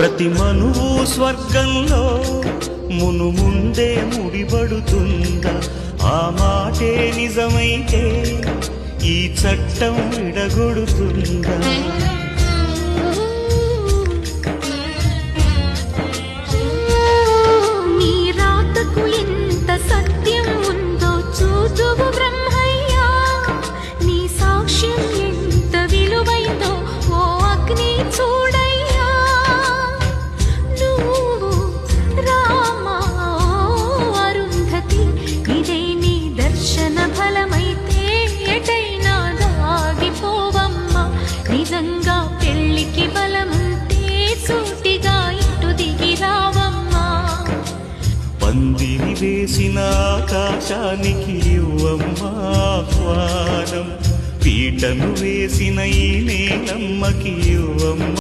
ప్రతి మనువు స్వర్గంలో ముందే ముడిపడుతుందా? ఆ మాటే నిజమైతే ఈ చట్టం విడగొడుతుందా? నీ రాతకు ఎంత సత్యం ఉందో చూదువు బ్రహ్మయ్యా, నీ సాక్ష్యం ఎంత విలువైందో ఓ అగ్ని చూడయ్యా. నువ్వు రామా అరుంధతి, ఇదే నీ దర్శన ఫలమైతే ఎటైనా దాగిపోవమ్మా. నిజంగా పెళ్లికి బలముంటే సూటిగా ఇటు దిగి రావమ్మా. పందిని వేసిన ఆకాశానికి ఇవ్వమ్మా ఆహ్వానం, పీటను వేసిన ఈ నేలమ్మకి ఇవ్వమ్మా.